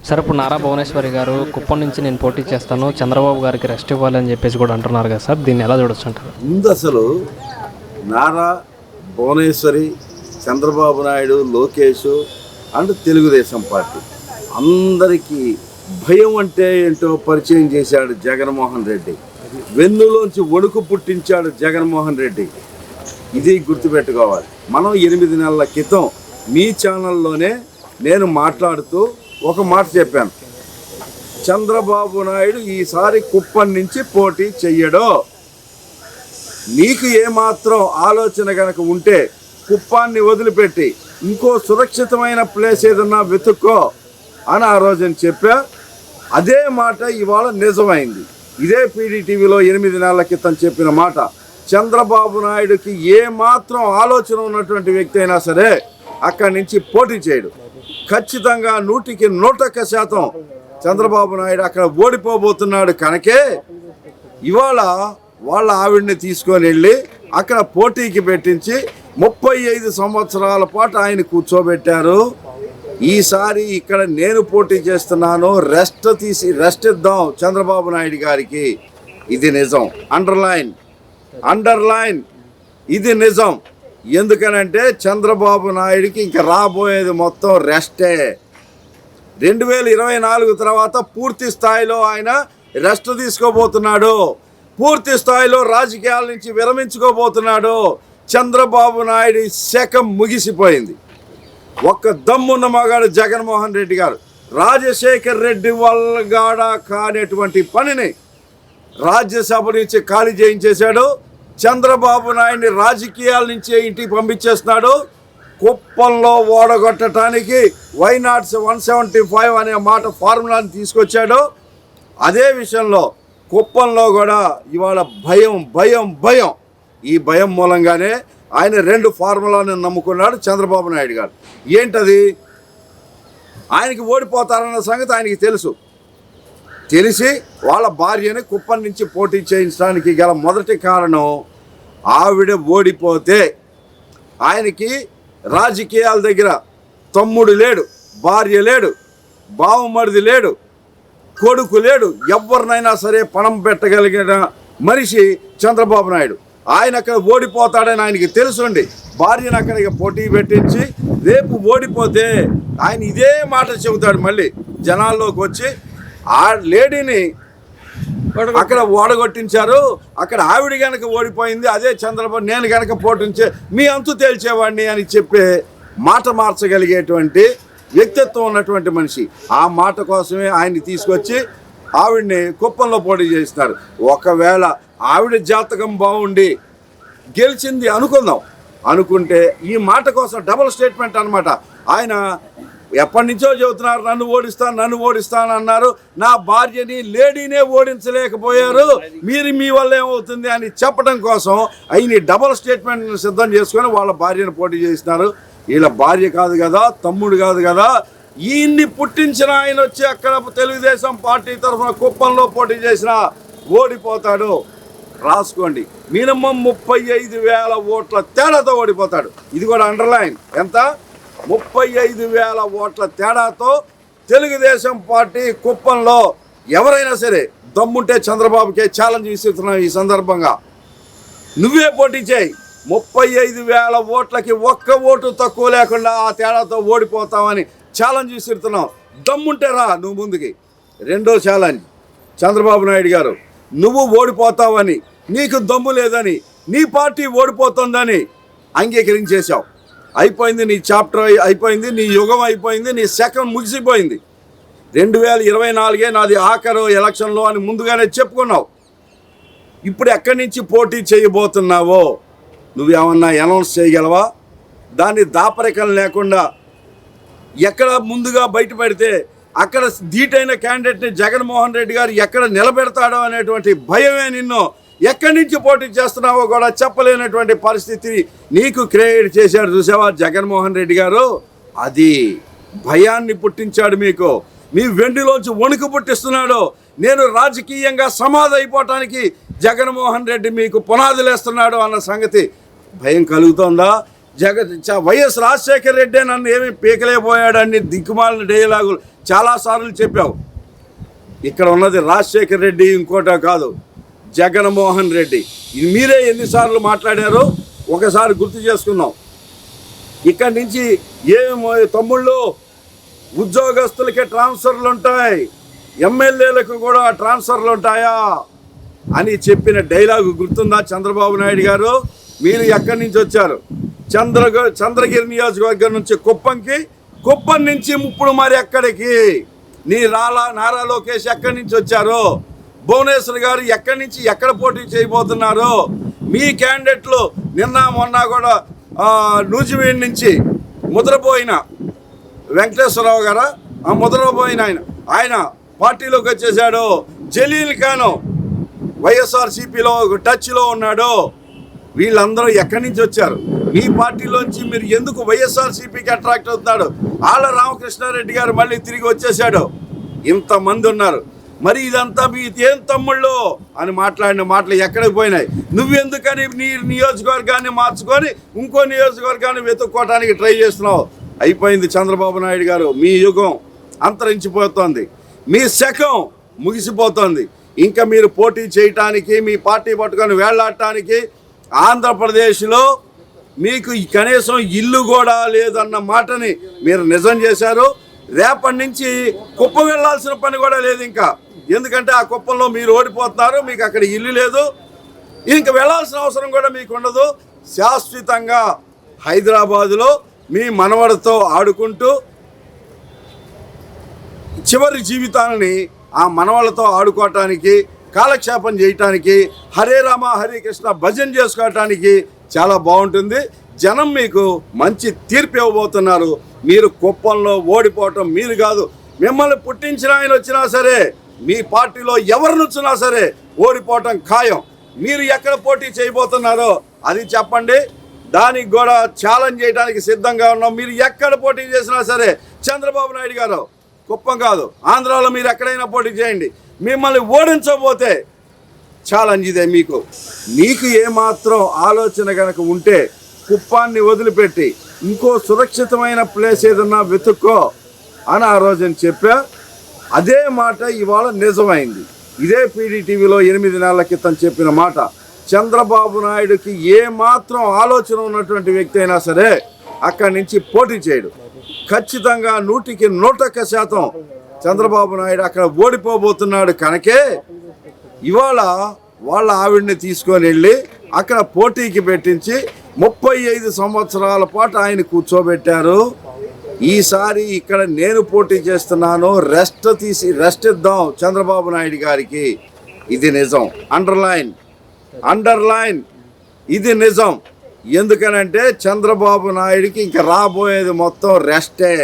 Sir ఇప్పుడు నారా భువనేశ్వరి గారు కుప్పం నుంచి నేను పోటీ చేస్తాను, చంద్రబాబు గారికి రెస్ట్ ఇవ్వాలని చెప్పేసి కూడా అంటున్నారు కదా సార్, దీన్ని ఎలా చూడొచ్చు అంటారు? ముందు అసలు నారా భువనేశ్వరి, చంద్రబాబు నాయుడు, లోకేష్ అండ్ తెలుగుదేశం పార్టీ అందరికీ భయం అంటే ఏంటో పరిచయం చేశాడు జగన్మోహన్ రెడ్డి. వెన్నులోంచి వణుకు పుట్టించాడు జగన్మోహన్ రెడ్డి. ఇది గుర్తుపెట్టుకోవాలి. మనం 8 నెలల క్రితం మీ ఛానల్లోనే నేను మాట్లాడుతూ ఒక మాట చెప్పాను, చంద్రబాబు నాయుడు ఈసారి కుప్పం నుంచి పోటీ చెయ్యడో, నీకు ఏమాత్రం ఆలోచన కనుక ఉంటే కుప్పాన్ని వదిలిపెట్టి ఇంకో సురక్షితమైన ప్లేస్ ఏదన్నా వెతుక్కో అని ఆ రోజున చెప్పా. అదే మాట ఇవాళ నిజమైంది. ఇదే పీడీటీవీలో 8 నెలల క్రితం చెప్పిన మాట. చంద్రబాబు నాయుడుకి ఏమాత్రం ఆలోచన ఉన్నటువంటి వ్యక్తి అయినా సరే అక్కడి నుంచి పోటీ చేయడు. ఖచ్చితంగా 100% చంద్రబాబు నాయుడు అక్కడ ఓడిపోబోతున్నాడు. కనుకే ఇవాళ వాళ్ళ ఆవిడ్ని తీసుకొని వెళ్ళి అక్కడ పోటీకి పెట్టించి 35 సంవత్సరాల పాటు ఆయన కూర్చోబెట్టారు. ఈసారి ఇక్కడ నేను పోటీ చేస్తున్నాను, రెస్ట్ ఇద్దాం చంద్రబాబు నాయుడు గారికి. ఇది నిజం. అండర్లైన్ ఇది నిజం. ఎందుకనంటే చంద్రబాబు నాయుడికి ఇంకా రాబోయేది మొత్తం రెస్టే. 2024 తర్వాత పూర్తి స్థాయిలో ఆయన రెస్ట్ తీసుకోబోతున్నాడు. పూర్తి స్థాయిలో రాజకీయాల నుంచి విరమించుకోబోతున్నాడు. చంద్రబాబు నాయుడు శకం ముగిసిపోయింది. ఒక్క దమ్మున్న మగాడు జగన్మోహన్ రెడ్డి గారు. రాజశేఖర్ రెడ్డి వల్ల కానిటువంటి పనిని రాజ్యసభ నుంచి ఖాళీ చేయించేశాడు. చంద్రబాబు నాయుడిని రాజకీయాల నుంచి ఇంటికి పంపించేస్తున్నాడు. కుప్పంలో ఓడగొట్టడానికి వైనాట్స్ 175 అనే మాట ఫార్ములాని తీసుకొచ్చాడు. అదే విషయంలో కుప్పంలో కూడా ఇవాళ భయం. ఈ భయం మూలంగానే ఆయన 2 ఫార్ములాను నమ్ముకున్నాడు చంద్రబాబు నాయుడు గారు. ఏంటది? ఆయనకి ఓడిపోతారన్న సంగతి ఆయనకి తెలిసి వాళ్ళ భార్యని కుప్పం నుంచి పోటీ చేయించడానికి గల మొదటి కారణం, ఆవిడ ఓడిపోతే ఆయనకి రాజకీయాల దగ్గర తమ్ముడు లేడు, భార్య లేడు, బావమరిది లేడు, కొడుకు లేడు, ఎవరినైనా సరే పణం పెట్టగలిగిన మనిషి చంద్రబాబు నాయుడు. ఆయన అక్కడ ఓడిపోతాడని ఆయనకి తెలుసుండి భార్యను అక్కడికి పోటీ పెట్టించి రేపు ఓడిపోతే ఆయన ఇదే మాట చెబుతాడు. మళ్ళీ జనాల్లోకి వచ్చి ఆ లేడీని అక్కడ ఓడగొట్టించారు, అక్కడ ఆవిడ కనుక ఓడిపోయింది, అదే చంద్రబాబు నేను కనుక పోటించే మీ అంతు తేల్చేవాడిని అని చెప్పే మాట మార్చగలిగేటువంటి వ్యక్తిత్వం ఉన్నటువంటి మనిషి. ఆ మాట కోసమే ఆయన్ని తీసుకొచ్చి ఆవిడ్ని కుప్పంలో పోటీ చేస్తున్నారు. ఒకవేళ ఆవిడ జాతకం బాగుండి గెలిచింది అనుకుంటే ఈ మాట కోసం డబుల్ స్టేట్మెంట్ అనమాట. ఆయన ఎప్పటి నుంచో చెబుతున్నారు, నన్ను ఓడిస్తాను అన్నారు. నా భార్యని లేడీనే ఓడించలేకపోయారు, మీరు మీ వల్ల ఏమవుతుంది అని చెప్పడం కోసం ఆయన డబుల్ స్టేట్మెంట్ సిద్ధం చేసుకొని వాళ్ళ భార్యను పోటీ చేస్తున్నారు. వీళ్ళ భార్య కాదు కదా, తమ్ముడు కాదు కదా, ఈయన్ని పుట్టించిన ఆయన వచ్చి అక్కడ తెలుగుదేశం పార్టీ తరఫున కుప్పంలో పోటీ చేసినా ఓడిపోతాడు. రాసుకోండి, మినిమం 35,000 ఓట్ల తేడాతో ఓడిపోతాడు. ఇది కూడా అండర్లైన్. ఎంత? 35,000 ఓట్ల తేడాతో తెలుగుదేశం పార్టీ కుప్పంలో ఎవరైనా సరే దమ్ముంటే చంద్రబాబుకే ఛాలెంజ్ ఇస్తున్నాం. ఈ సందర్భంగా నువ్వే పోటీ చేయి, 35,000 ఓట్లకి ఒక్క ఓటు తక్కువ లేకుండా ఆ తేడాతో ఓడిపోతామని ఛాలెంజ్ ఇస్తున్నాం. దమ్ముంటే రా నువ్వు ముందుకి. రెండో ఛాలెంజ్, చంద్రబాబు నాయుడు గారు, నువ్వు ఓడిపోతావని, నీకు దమ్ము లేదని, నీ పార్టీ ఓడిపోతుందని అంగీకరించేశావు. అయిపోయింది, నీ చాప్టర్ అయిపోయింది, నీ యుగం అయిపోయింది, నీ శకం ముగిసిపోయింది. 2024 నాది ఆఖరు ఎలక్షన్లో అని ముందుగానే చెప్పుకున్నావు. ఇప్పుడు ఎక్కడి నుంచి పోటీ చేయబోతున్నావో నువ్వేమన్నా అనౌన్స్ చేయగలవా? దాన్ని దాపరికం లేకుండా ఎక్కడ ముందుగా బయటపడితే అక్కడ ధీటైన క్యాండిడేట్ని జగన్మోహన్ రెడ్డి గారు ఎక్కడ నిలబెడతాడో అనేటువంటి భయమే నిన్ను ఎక్కడి నుంచి పోటీ చేస్తున్నావో కూడా చెప్పలేనటువంటి పరిస్థితి నీకు క్రియేట్ చేశాడు. చూసావా జగన్మోహన్ రెడ్డి గారు? అది భయాన్ని పుట్టించాడు మీకు. మీ వెండిలోంచి వణుకు పుట్టిస్తున్నాడు. నేను రాజకీయంగా సమాధి అయిపోవటానికి జగన్మోహన్ రెడ్డి మీకు పునాదులేస్తున్నాడు అన్న సంగతి భయం కలుగుతోందా? వైఎస్ రాజశేఖర రెడ్డి నన్ను ఏమీ పీకలేకపోయాడని దిక్కుమాలిన డైలాగులు చాలాసార్లు చెప్పావు. ఇక్కడ ఉన్నది రాజశేఖర రెడ్డి, ఇంకోట కాదు, జగన్మోహన్ రెడ్డి. ఇది మీరే ఎన్నిసార్లు మాట్లాడారో ఒకసారి గుర్తు చేసుకుందాం. ఇక్కడి నుంచి తమ్ముళ్ళు ఉద్యోగస్తులకే ట్రాన్స్ఫర్లు ఉంటాయి, ఎమ్మెల్యేలకు కూడా ట్రాన్స్ఫర్లు ఉంటాయా అని చెప్పిన డైలాగు గుర్తుందా చంద్రబాబు నాయుడు గారు? మీరు ఎక్కడి నుంచి వచ్చారు? చంద్రగిరి నియోజకవర్గం నుంచి కుప్పం నుంచి ఇప్పుడు మరి ఎక్కడికి? నారా లోకేష్ ఎక్కడి నుంచి వచ్చారు? భువనేశ్వర్ గారు ఎక్కడి నుంచి ఎక్కడ పోటీ చేయబోతున్నారు? మీ క్యాండిడేట్లు నిన్న మొన్న కూడా నూజివీడు నుంచి ముద్రపోయిన వెంకటేశ్వరరావు గారు, ముద్రపోయిన ఆయన పార్టీలోకి వచ్చేసాడు. జలీల్ ఖాను వైఎస్ఆర్సీపీలో టచ్లో ఉన్నాడు. వీళ్ళందరూ ఎక్కడి నుంచి వచ్చారు? మీ పార్టీలోంచి మీరు ఎందుకు వైఎస్ఆర్సీపీకి అట్రాక్ట్ అవుతున్నాడు? ఆళ్ళ రామకృష్ణారెడ్డి గారు మళ్ళీ తిరిగి వచ్చేసాడు. ఇంతమంది ఉన్నారు. మరి ఇదంతా మీ ఏం తమ్ముళ్ళు అని మాట్లాడిన మాటలు ఎక్కడికి పోయినాయి? నువ్వెందుకని నీ నియోజకవర్గాన్ని మార్చుకొని ఇంకో నియోజకవర్గాన్ని వెతుక్కోవడానికి ట్రై చేస్తున్నావు? అయిపోయింది చంద్రబాబు నాయుడు గారు. మీ యుగం అంతరించిపోతుంది, మీ శకం ముగిసిపోతుంది. ఇంకా మీరు పోటీ చేయటానికి, మీ పార్టీ పట్టుకొని వేళ్లాడటానికి ఆంధ్రప్రదేశ్లో మీకు కనీసం ఇల్లు కూడా లేదన్న మాటని మీరు నిజం చేశారు. రేపటి నుంచి కుప్పం వెళ్ళాల్సిన పని కూడా లేదు ఇంకా. ఎందుకంటే ఆ కుప్పంలో మీరు ఓడిపోతున్నారు, మీకు అక్కడ ఇల్లు లేదు, ఇంకా వెళ్ళాల్సిన అవసరం కూడా మీకు ఉండదు. శాశ్వతంగా హైదరాబాదులో మీ మనవడితో ఆడుకుంటూ చివరి జీవితాలని ఆ మనవళ్ళతో ఆడుకోవటానికి, కాలక్షేపం చేయటానికి, హరే రామ హరే కృష్ణ భజన చేసుకోవటానికి చాలా బాగుంటుంది. జనం మీకు మంచి తీర్పు ఇవ్వబోతున్నారు. మీరు కుప్పంలో ఓడిపోవటం మీరు కాదు, మిమ్మల్ని పుట్టించిన ఆయన వచ్చినా సరే, మీ పార్టీలో ఎవరు వచ్చినా సరే ఓడిపోవటం ఖాయం. మీరు ఎక్కడ పోటీ చేయబోతున్నారో అది చెప్పండి, దానికి కూడా ఛాలెంజ్ చేయడానికి సిద్ధంగా ఉన్నాం. మీరు ఎక్కడ పోటీ చేసినా సరే చంద్రబాబు నాయుడు గారు, కుప్పం కాదు ఆంధ్రాలో మీరు ఎక్కడైనా పోటీ చేయండి. మిమ్మల్ని ఓడించబోతే ఛాలెంజ్ ఇదే. మీకు ఏమాత్రం ఆలోచన కనుక ఉంటే కుప్పాన్ని వదిలిపెట్టి ఇంకో సురక్షితమైన ప్లేస్ ఏదన్నా వెతుక్కో అని ఆ రోజున చెప్పా. అదే మాట ఇవాళ నిజమైంది. ఇదే పీడీటీవీలో 8 నెలల క్రితం చెప్పిన మాట. చంద్రబాబు నాయుడుకి ఏమాత్రం ఆలోచన ఉన్నటువంటి వ్యక్తి అయినా సరే అక్కడి నుంచి పోటీ చేయడు. ఖచ్చితంగా 100% చంద్రబాబు నాయుడు అక్కడ ఓడిపోబోతున్నాడు. కనుకే ఇవాళ వాళ్ళ ఆవిడ్ని తీసుకొని వెళ్ళి అక్కడ పోటీకి పెట్టించి 35 సంవత్సరాల పాటు ఆయన కూర్చోబెట్టారు. ఈసారి ఇక్కడ నేను పోటీ చేస్తున్నాను, రెస్ట్ ఇద్దాం చంద్రబాబు నాయుడు గారికి. ఇది నిజం. అండర్లైన్ ఇది నిజం. ఎందుకనంటే చంద్రబాబు నాయుడికి ఇంకా రాబోయేది మొత్తం రెస్టే.